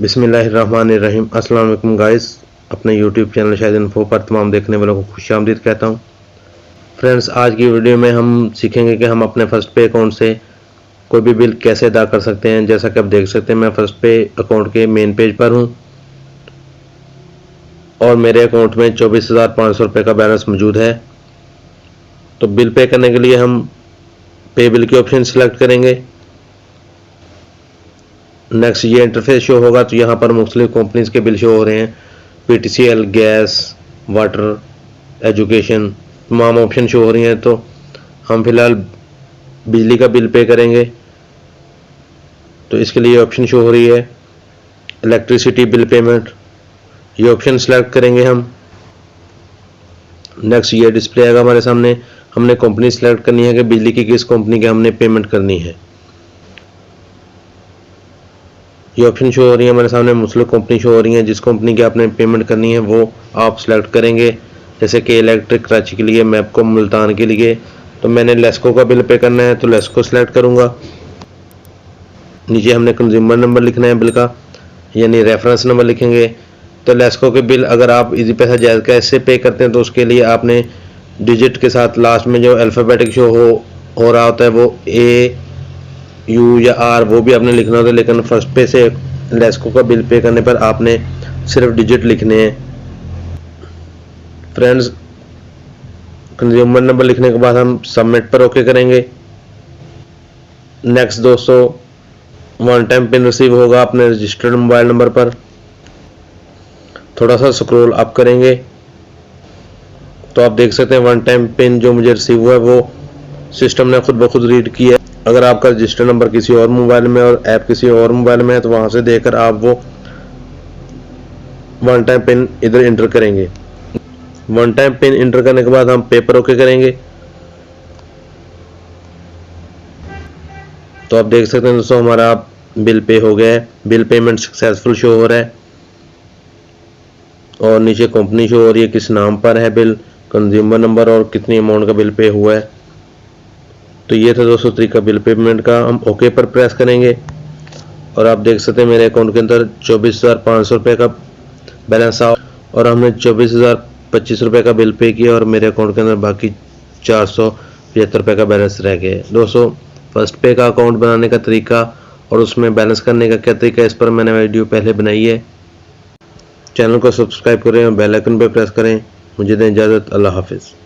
बिस्मिल्लाहिर्रहमानिर्रहीम। अस्सलाम वालेकुम गाइस, अपने यूट्यूब चैनल शाहिद इन्फो पर तमाम देखने वालों को खुशामदीद कहता हूँ। फ्रेंड्स, आज की वीडियो में हम सीखेंगे कि हम अपने फर्स्ट पे अकाउंट से कोई भी बिल कैसे अदा कर सकते हैं। जैसा कि आप देख सकते हैं, मैं फर्स्ट पे अकाउंट के मेन पेज पर हूँ और मेरे अकाउंट में 24,500 रुपये का बैलेंस मौजूद है। तो बिल पे करने के लिए हम पे बिल की ऑप्शन सिलेक्ट करेंगे। नेक्स्ट ये इंटरफेस शो होगा, तो यहाँ पर मुख्तलिफ कंपनीज के बिल शो हो रहे हैं। PTCL, गैस, वाटर, एजुकेशन, तमाम ऑप्शन शो हो रही हैं। तो हम फिलहाल बिजली का बिल पे करेंगे, तो इसके लिए ऑप्शन शो हो रही है इलेक्ट्रिसिटी बिल पेमेंट। ये ऑप्शन सेलेक्ट करेंगे हम। नेक्स्ट ये डिस्प्ले आएगा हमारे सामने। हमने कंपनी सेलेक्ट करनी है कि बिजली की किस कंपनी की हमने पेमेंट करनी है। ये ऑप्शन शो हो रही है हमारे सामने, मुख्तलिफ कंपनी शो हो रही है। जिस कंपनी की आपने पेमेंट करनी है वो आप सेलेक्ट करेंगे। जैसे कि इलेक्ट्रिक कराची के लिए, मैपको मुल्तान के लिए, तो मैंने लेस्को का बिल पे करना है तो लेस्को सेलेक्ट करूँगा। नीचे हमने कंज्यूमर नंबर लिखना है बिल का, यानी रेफरेंस नंबर लिखेंगे। तो लेस्को के बिल अगर आप इजी पैसा जायज़ कैश से पे करते हैं तो उसके लिए आपने डिजिट के साथ लास्ट में जो अल्फ़ाबेटिक शो हो रहा होता है वो A, U या R वो भी आपने लिखना होता है। लेकिन फर्स्ट पे से लेस्को का बिल पे करने पर आपने सिर्फ डिजिट लिखने हैं। फ्रेंड्स, कंज्यूमर नंबर लिखने के बाद हम सबमिट पर ओके करेंगे। नेक्स्ट दोस्तों, वन टाइम पिन रिसीव होगा अपने रजिस्टर्ड मोबाइल नंबर पर। थोड़ा सा स्क्रॉल अप करेंगे तो आप देख सकते हैं वन टाइम पिन जो मुझे रिसीव हुआ है वो सिस्टम ने खुद ब खुद रीड किया है। अगर आपका रजिस्टर्ड नंबर किसी और मोबाइल में और ऐप किसी और मोबाइल में है तो वहां से देखकर आप वो वन टाइम पिन इधर इंटर करेंगे। वन टाइम पिन इंटर करने के बाद हम पे पर ओके करेंगे। तो आप देख सकते हैं दोस्तों, हमारा बिल पे हो गया है। बिल पेमेंट सक्सेसफुल शो हो रहा है और नीचे कंपनी शो हो रही है, किस नाम पर है बिल, कंज्यूमर नंबर और कितनी अमाउंट का बिल पे हुआ है। तो ये था दोस्तों तरीका बिल पेमेंट का। हम ओके पर प्रेस करेंगे और आप देख सकते हैं मेरे अकाउंट के अंदर 24,500 रुपये का बैलेंस आ और हमने 24,025 रुपये का बिल पे किया और मेरे अकाउंट के अंदर बाकी 475 रुपये का बैलेंस रह गया है। दोस्तों, फर्स्ट पे का अकाउंट बनाने का तरीका और उसमें बैलेंस करने का क्या तरीका है, इस पर मैंने वीडियो पहले बनाई है। चैनल को सब्सक्राइब करें और बेल आइकन पर प्रेस करें। मुझे दें इजाज़त। अल्लाह हाफिज़।